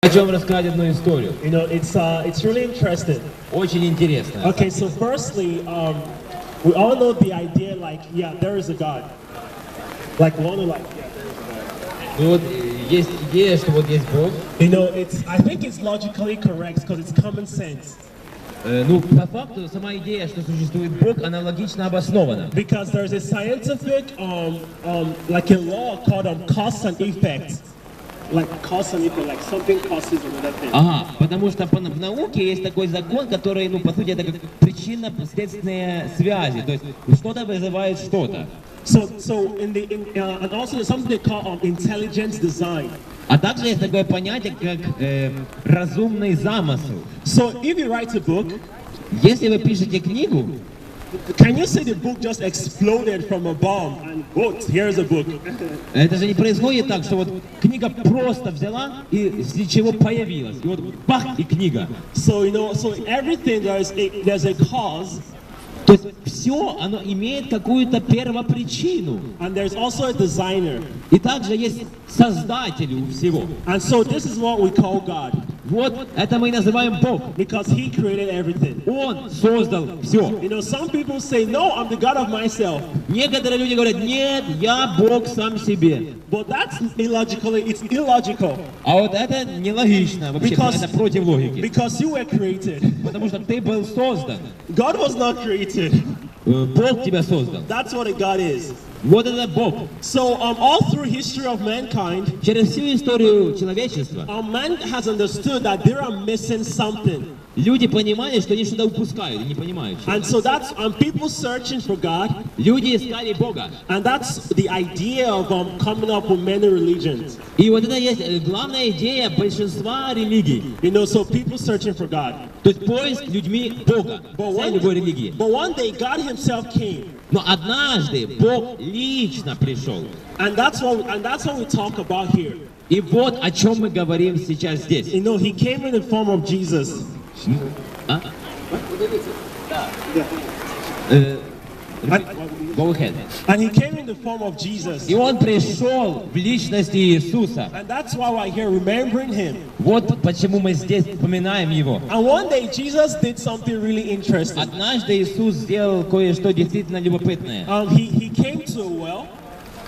Хочу вам рассказать одну историю. You know, it's really interesting. Очень интересно. Okay, so firstly, we all know the idea, like, yeah, there is a God. Like, one like, yeah, there is a God. Ну вот есть идея, что вот есть Бог. You know, I think it's logically correct because it's common sense. Ну, по факту, сама идея, что существует Бог, она логично обоснована. Because there's a scientific, like a law called cause and effect. Like cause and effect, like something causes another thing. Ага, потому что в науке есть такой закон, который, ну, по сути, это как причинно-следственные связи. То есть что-то вызывает что-то. So and also there's something they call intelligence design. А также есть такое понятие, как разумный замысел. So if you write a book, если вы пишете книгу, can you say the book just exploded from a bomb and what? Here's a book. Это же не происходит так, что вот книга просто взяла и из ничего появилась. И вот бах, и книга. So you know, so everything there's a cause. То есть все, оно имеет какую-то первопричину. And there's also a designer. И также есть создатель у всего. And so this is what we call God. Вот это мы и называем Бог. Because He created everything. Он создал все. You know, some people say, no, I'm the God of myself. Некоторые люди говорят, нет, я Бог сам себе. But that's it's illogical. А вот это нелогично, вообще, это против логики. Because you were created. Потому что ты был создан. God was not created. Бог тебя создал. That's what a God is. Вот это Бог. So all through history of mankind, через всю историю человечества, man has understood that they are missing something. Люди понимали, что они что-то упускают, и не понимают. And so that's people searching for God. Люди искали Бога. And that's the idea of coming up with many religions. И вот это есть главная идея большинства религий. You know, so people searching for God. То есть поиск людьми Бога. Цель любой религии. But one day God Himself came. Но однажды Бог лично пришел. And that's what we talk about here. И вот о чем мы говорим сейчас здесь. You know, He came in the form of Jesus. Go ahead. And He came in the form of Jesus. И он пришел в личности Иисуса. And that's why we're here remembering Him. Вот почему мы здесь вспоминаем Его. And one day Jesus did something really interesting. Однажды Иисус сделал кое-что действительно любопытное. He came to a well.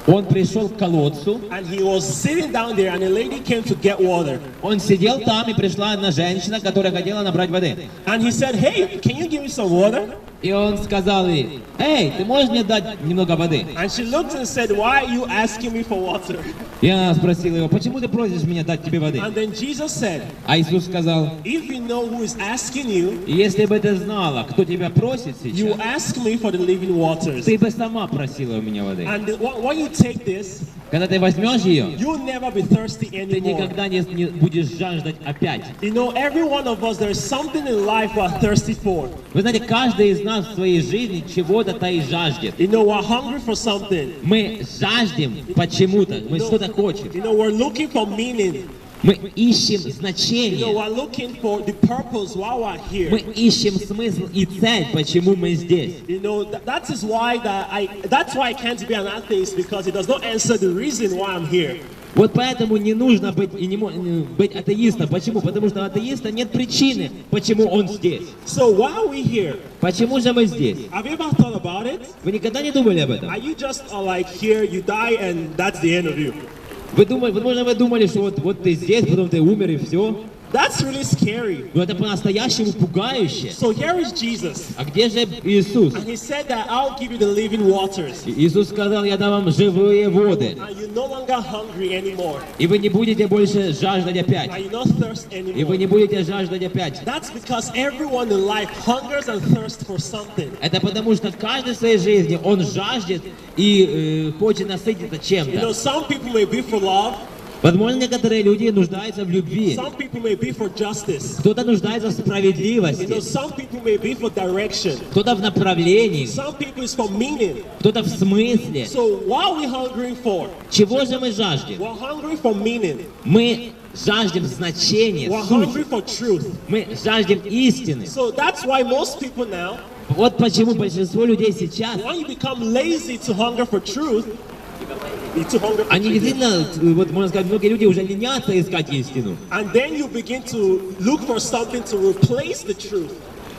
Он пришел к колодцу. And he was sitting down there, and a lady came to get water. Он сидел там, и пришла одна женщина, которая хотела набрать воды. And he said, "Hey, can you give me some water?" И он сказал ей, эй, ты можешь мне дать немного воды? And she looked and said, "Why are you asking me for water?" И она спросила его, почему ты просишь меня дать тебе воды? And then Jesus said, А Иисус сказал, "If you know who is asking you, если бы ты знала, кто тебя просит you сейчас, ask me for the living waters." ты бы сама просила у меня воды. And when you take this, Когда ты возьмешь ее, you'll never be thirsty ты anymore. никогда не будешь жаждать опять. You know, every one of us, there's something in life we're thirsty for. Вы знаете, каждый из нас в своей жизни чего-то и жаждет. You know, we're hungry for something. Мы жаждем почему-то, мы что-то хотим. You know, we're looking for meaning. Мы ищем You know, значение. we're looking for the purpose why we're here. Мы ищем смысл и цель, почему мы здесь. You know, that's why I can't be an atheist, because it does not answer the reason why I'm here. Вот поэтому не нужно быть быть атеистом. Почему? Потому что у атеиста нет причины, почему он здесь. So why are we here? Почему же мы здесь? Have you ever thought about it? Вы никогда не думали об этом? Are you just like here, you die, and that's the end of you? Возможно, вы думали, что вот ты здесь, потом ты умер и все. That's really scary. Но это по-настоящему пугающе. So here is Jesus. А где же Иисус? And He said that I'll give you the living waters. Иисус сказал, я дам вам живые воды. And you're no longer hungry anymore. И вы не будете больше жаждать опять. And you not thirst И вы anymore. не будете жаждать опять. That's because everyone in life hungers and thirsts for something. Это потому что каждый в своей жизни, он жаждет и хочет насытиться You know, чем-то. some people may be for love. Возможно, некоторые люди нуждаются в любви. Some people may be for justice. Кто-то нуждается в You know, справедливости. some people may be for direction. Кто-то в направлении. Some people is for meaning. Кто-то в смысле. So what are we hungering for? Чего же мы жаждем? We're hungry for meaning. Мы жаждем значения, We're сути. hungry for truth. Мы жаждем истины. So that's why most people now, Вот почему большинство людей сейчас, when you become lazy to hunger for truth, You're too hungry for Они truth. действительно, вот можно сказать, многие люди уже ленятся искать истину. And then you begin to look for something to replace the truth.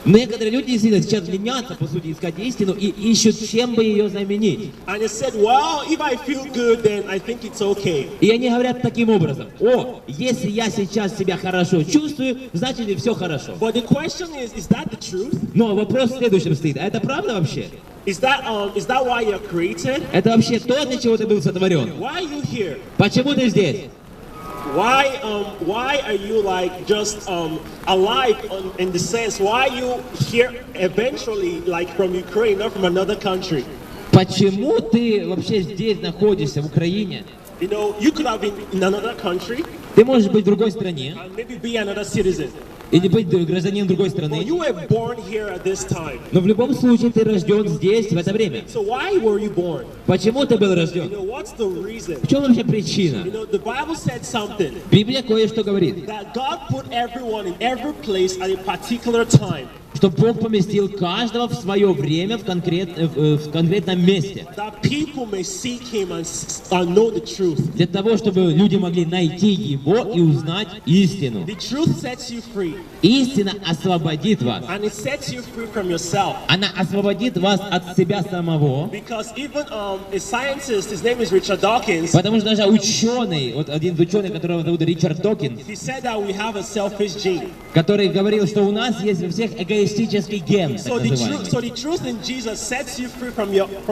Некоторые люди действительно сейчас ленятся, по сути, искать истину и ищут, чем бы ее заменить. And they said, well, if I feel good, then I think it's okay. И они говорят таким образом: о, если я сейчас себя хорошо чувствую, значит и все хорошо. But the question is that the truth? Но вопрос в следующем стоит: а это правда вообще? Is that why you're created? Это вообще то, для чего ты был сотворен? Why are you here? Почему ты здесь? Why are you like just alive in the sense? Why are you here eventually, like from Ukraine, not from another country? Почему ты вообще здесь находишься, в Украине? You know, you could have been in another country Ты можешь быть в другой стране and maybe be another citizen. или быть гражданином другой But страны, you were born here at this time. но в любом случае ты рожден здесь, в это время. So why were you born? Почему ты был You рожден? know, what's the reason? В чем вообще причина? You know, the Bible said something Библия кое-что говорит, that God put everyone in every place at a particular time. что Бог поместил каждого в свое время в конкретном месте. That people may seek Him and know the truth. Для того, чтобы люди могли найти Его и узнать истину. The truth sets you free, Истина освободит вас. and it sets you free from yourself. Она освободит вас от себя самого. Because even a scientist, his name is Richard Dawkins, Потому что даже ученый, вот один из ученых, которого зовут Ричард Докинс, he said that we have a selfish gene. который говорил, что у нас есть во всех эгоистический ген, так So называемый. the truth in Jesus sets you free from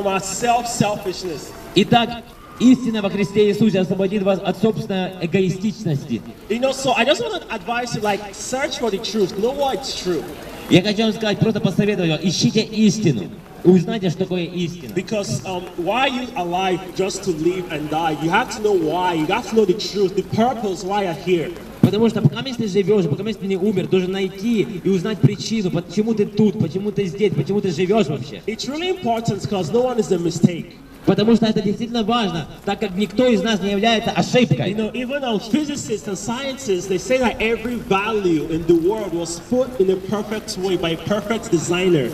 our selfishness. Итак, истина во Христе Иисусе освободит вас от собственной эгоистичности. You know, so I just want to advise you, like, search for the truth, know what it's true. Я хочу вам сказать, просто посоветовать вам, ищите истину. Узнайте, что такое истина. Because why are you alive just to live and die? You have to know why. You have to know the truth, the purpose why you're here. Потому что пока ты живешь, пока ты не умер, должен найти и узнать причину, почему ты тут, почему ты здесь, почему ты живешь вообще. It's really important because no one is a mistake. Потому что это действительно важно, так как никто из нас не является ошибкой. You know, even physicists and scientists, they say that every value in the world was put in a perfect way by a perfect designer.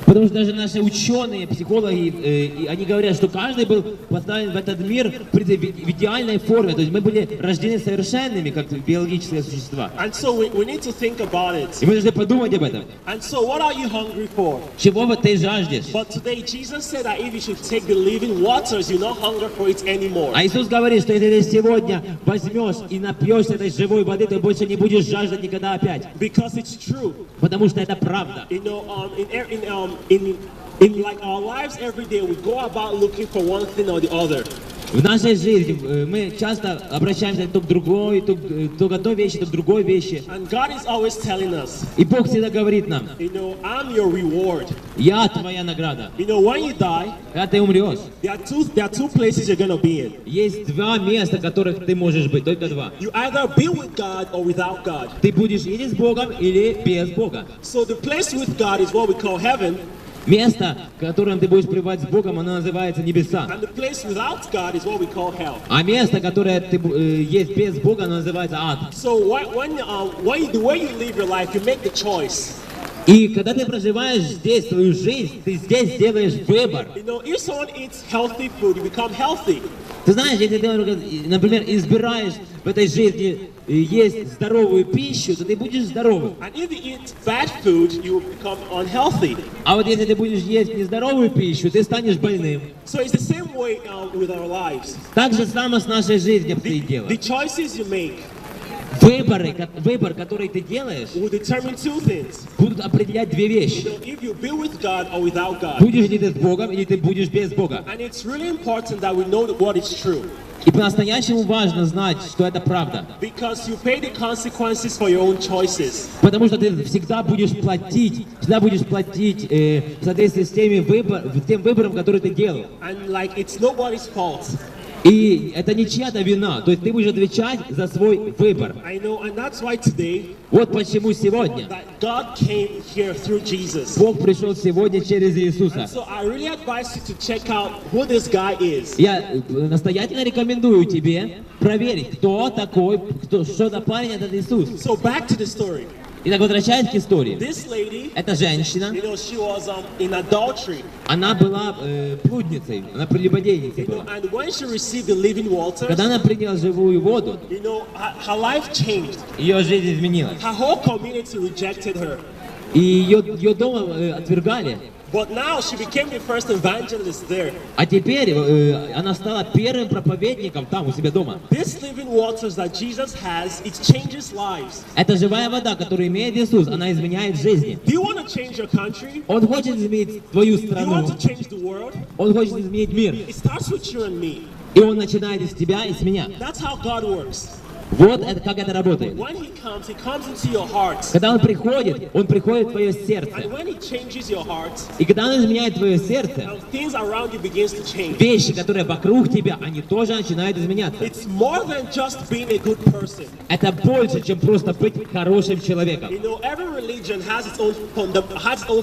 Потому что даже наши ученые, психологи, они говорят, что каждый был поставлен в этот мир в идеальной форме. То есть мы были рождены совершенными, как биологические существа. And so we need to think about it. И мы должны подумать об этом. And so what are you hungry for? Чего вот ты жаждешь? But today Jesus said that if you should take the living waters, you not hunger for it anymore. А Иисус говорит, что если ты сегодня возьмешь и напьешься этой живой воды, то больше не будешь жаждать никогда опять. Because it's true. Потому что это правда. You know, in like our lives every day, we go about looking for one thing or the other. В нашей жизни мы часто обращаемся то к другой, то к одной вещи, то к другой вещи. And God is always telling us, И Бог всегда говорит нам: you know, I'm your reward. я твоя награда. You know, when you die, Когда ты умрешь, there are two places you're gonna be in. есть два места, в которых ты можешь быть, только два. You either be with God or without God. Ты будешь или с Богом, или без Бога. So the place with God is what we call heaven, Место, в котором ты будешь пребывать с Богом, оно называется небеса. and the place without God is what we call hell. А место, которое есть без Бога, оно называется ад. So the way you live your life, you make the choice. И когда ты проживаешь здесь свою жизнь, ты здесь делаешь выбор. You know, if someone eats healthy food, you become healthy. Ты знаешь, если ты, например, избираешь в этой жизни есть здоровую пищу, то ты будешь здоровым. And if you eat bad food, you will become unhealthy. А вот если ты будешь есть нездоровую пищу, ты станешь больным. So it's the same way with our lives. Так же само с нашей жизнью обстоит дело. The choices you make Выбор, который ты делаешь, will determine two things. будут определять две вещи. So if you be with God or without God. Будешь ли ты с Богом, или ты будешь без Бога. And it's really important that we know what is true. И по-настоящему важно знать, что это правда. Because you pay the consequences for your own choices. Потому что ты всегда будешь платить в соответствии с тем выбором, который ты делал. And like it's nobody's fault. И это не чья-то вина. То есть ты будешь отвечать за свой выбор. I know, and that's why today Вот почему сегодня that God came here through Jesus. Бог пришел сегодня через Иисуса. So I really advise you to check out who this guy is. Я настоятельно рекомендую тебе проверить, кто такой, что за парень этот Иисус. So back to the story. Итак, возвращаясь к истории. This lady, Эта женщина, you know, she was in adultery. она была блудницей, она прелюбодейницей You know, была. and when she received the living water, Когда она приняла живую воду, you know, her life changed. ее жизнь изменилась. Her whole community rejected her. И ее дома отвергали. But now she became the first evangelist there. А теперь она стала первым проповедником там, у себя дома. This living waters that Jesus has, it changes lives. Это живая вода, которую имеет Иисус, она изменяет жизни. Do you want to change your country? Он хочет изменить твою Do you страну. want to change the world? Он хочет изменить мир. It starts with you and me. И он начинает из тебя и с меня. That's how God works. Вот это, как это работает. When He comes into your heart. Когда он приходит в твое сердце. And when He changes your heart, И когда он изменяет твое сердце, things around you begins to change. вещи, которые вокруг тебя, они тоже начинают изменяться. It's more than just being a good person. Это больше, чем просто быть хорошим человеком. You know, every religion has its own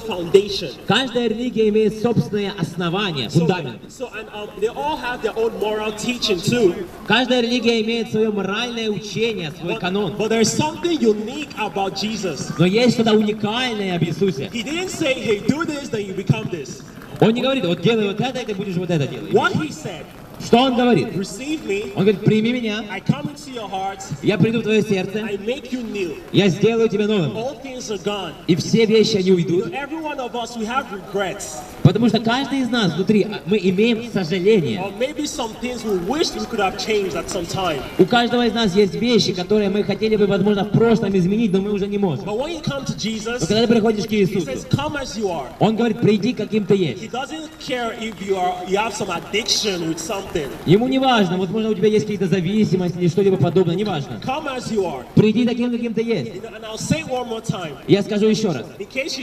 foundation. Каждая религия имеет собственное основание, фундамент. And they all have their own moral teaching too. Каждая религия имеет свое моральное учение, свой канон. But there's something unique about Jesus. Но есть что-то уникальное об Иисусе. He didn't say, hey, do this, then you become this. Он не говорит, вот делай вот это, и ты будешь вот это делать. What He said, Что он говорит? receive me, Он говорит, прими меня, I come into your heart, я приду в твое сердце, I make you new. я сделаю тебя новым. All things are gone. И все вещи, они уйдут. Every one of us, we have regrets. Потому что каждый из нас внутри, мы имеем сожаление. Or maybe some things we wish we could have changed at some time. У каждого из нас есть вещи, которые мы хотели бы, возможно, в прошлом изменить, но мы уже не можем. But when you come to Но Jesus, когда ты приходишь к He Иисусу, says, come as you are. Он говорит, приди каким ты есть. He doesn't care if you have some addiction with something. Ему не важно, возможно, у тебя есть какие-то зависимости или что-либо подобное, не важно. Come as you are. Приди таким, каким ты есть. And I'll say it one more time. Я скажу еще раз. In case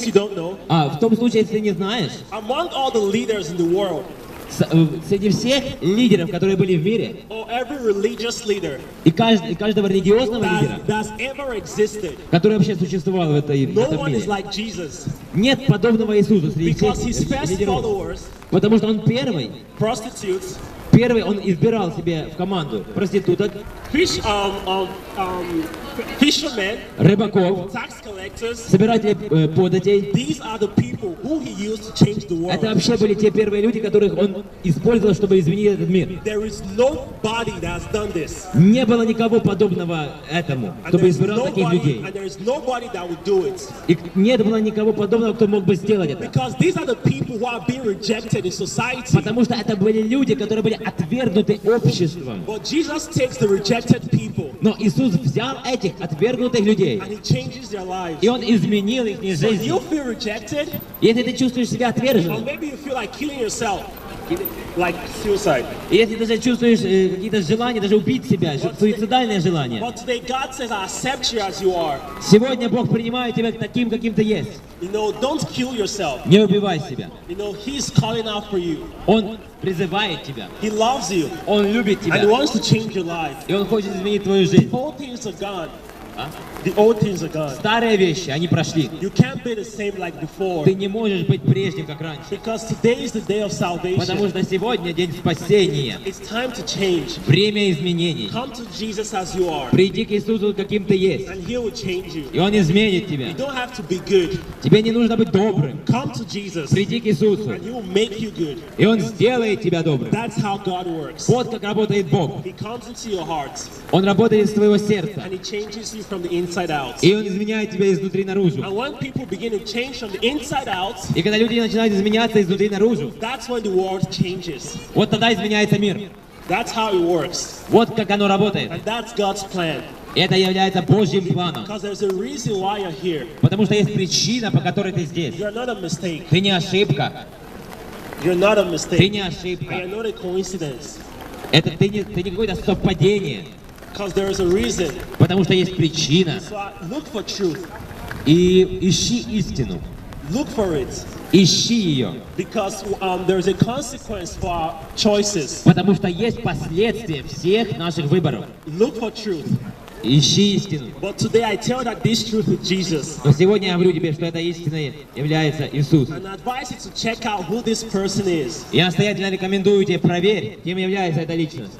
you don't know, В том случае, если ты не знаешь, among all the leaders in the world, среди всех лидеров, которые были в мире, or every religious leader и каждого религиозного лидера, that's ever existed, который вообще существовал в этом no one is мире, like Jesus. нет подобного Иисусу среди Because His всех first лидеров. followers, Потому что он prostitutes, он избирал себе в команду проституток, fishermen, рыбаков, tax collectors, собирателей податей. these are the people who He used to change the Это world. вообще были те первые люди, которых он использовал, чтобы изменить этот мир. There is nobody that has done this. Не было никого подобного этому, чтобы избирал таких людей. And there is nobody that would do it. И не было никого подобного, кто мог бы сделать это. Because these are the people who are being rejected in society. Потому что это были люди, которые были отвергнуты обществом. But Jesus takes the rejected people Но Иисус взял этих отвергнутых людей, and He changes their lives. и Он изменил их So жизнь. you feel rejected, Если ты чувствуешь себя or отверженным, maybe you feel like killing yourself, like suicide. и если даже чувствуешь какие-то желания, даже убить себя, суицидальные желания, But today God says, I accept you as you are. сегодня Бог принимает тебя таким, каким ты есть. You know, don't kill yourself. Не убивай себя. You know, He's calling out for you. Он призывает тебя. He loves you Он любит and He тебя. wants to change your life. И Он хочет изменить твою жизнь. Old things are gone. The old things are gone. Старые вещи, они прошли. You can't be the same like before. Ты не можешь быть прежним, как раньше. Because today is the day of Потому salvation. что сегодня день спасения. It's time to change. Время изменений. Come to Jesus as you are, Приди к Иисусу, каким ты есть. and He will change you. И Он изменит You тебя. don't have to be good. Тебе не нужно быть добрым. Come to Jesus, Приди к Иисусу. and He will make you good. И Он сделает тебя добрым. That's how God works. Вот как работает Бог. He comes into your heart, Он работает из твоего сердца. and He changes you from the inside out. И Он изменяет тебя изнутри наружу. And when people begin to change from the inside out, И когда люди начинают изменяться изнутри наружу, that's when the world changes. вот тогда изменяется мир. That's how it works. Вот как оно работает. And that's God's plan. И это является Божьим планом. Because there's a reason why you're here. Потому что есть причина, по которой ты здесь. You're not a mistake. Ты не ошибка. You're not a Ты mistake. не And ошибка. you're not a coincidence. Это ты не какое-то совпадение. Because there is a reason. Потому что есть причина. So look for truth. И ищи истину. Look for it. Ищи ее. Because there's a consequence for our choices. Потому что есть последствия всех наших выборов. Look for truth. Ищи истину. But today I tell that this truth is Jesus. Но сегодня я говорю тебе, что эта истина является Иисус. And I advise you to check out who this person is. Я настоятельно рекомендую тебе, проверь, кем является эта личность.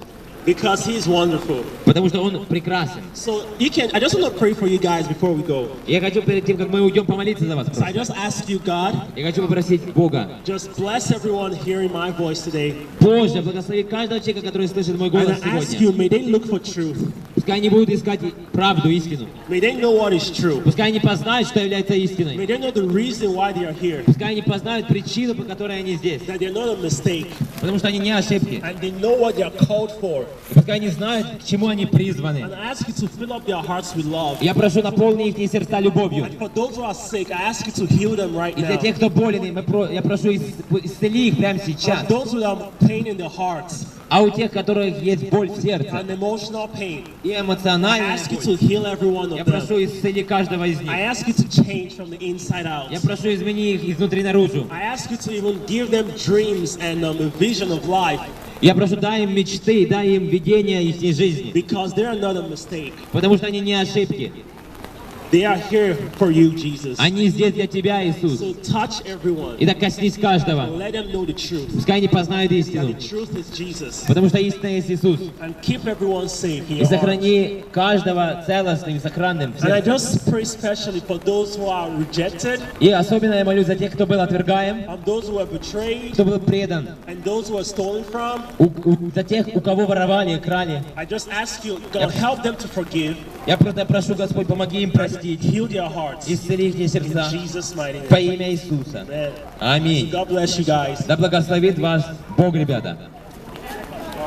Because He's wonderful. Потому что Он прекрасен. So you can. I just want to pray for you guys before we go. Я хочу перед тем, как мы уйдем, помолиться за вас. So I just ask you, God, Я хочу попросить Бога. just bless everyone hearing my voice today. Боже, благослови каждого человека, который слышит мой голос And I ask сегодня. you, may they look for truth. Пускай они будут искать правду, истину. May they know what is true. Пускай они познают, что является May истиной. they know the reason why they are here. Пускай они познают причину, по которой они здесь. That they're not a mistake. Потому что они не ошибки. And they know what they are called for. Пускай они знают, к чему они призваны. And I ask you to fill up their hearts with love. Я прошу, наполни их сердца любовью. And for those who are sick, I ask you to heal them right И для now. тех, кто болен, я прошу, исцели их прямо сейчас. For those who have pain in their hearts А у тех, которых есть боль в сердце and emotional pain, и I эмоциональная ask you боль, to heal every one я of them. прошу, исцели каждого из них. I ask you to change from the inside out. Я прошу, измени их изнутри наружу. I ask you to even give them dreams and a vision of life Я прошу, дай им мечты, дай им видение их жизни. because they are not a mistake. Потому что они не ошибки. They are here for you, Jesus. Они здесь для тебя, Иисус. So touch everyone. И так коснись каждого. Let them know the truth. Пускай они познают That истину. the truth is Jesus. Потому что истина есть Иисус. And keep everyone safe in И your heart. сохрани каждого целостным, сохранным. в And I сердце. just pray especially for those who are rejected, И особенно я молюсь за тех, кто был отвергаем, and those who are betrayed, кто был предан, and those who are stolen from. за тех, у кого воровали, крали. I just ask you, God, help them to forgive, Я просто прошу, Господь, помоги им простить, heal their hearts. исцели их In сердца Jesus' mighty во name. имя Иисуса. Amen. Аминь. God bless you guys. Да благословит вас Бог, ребята.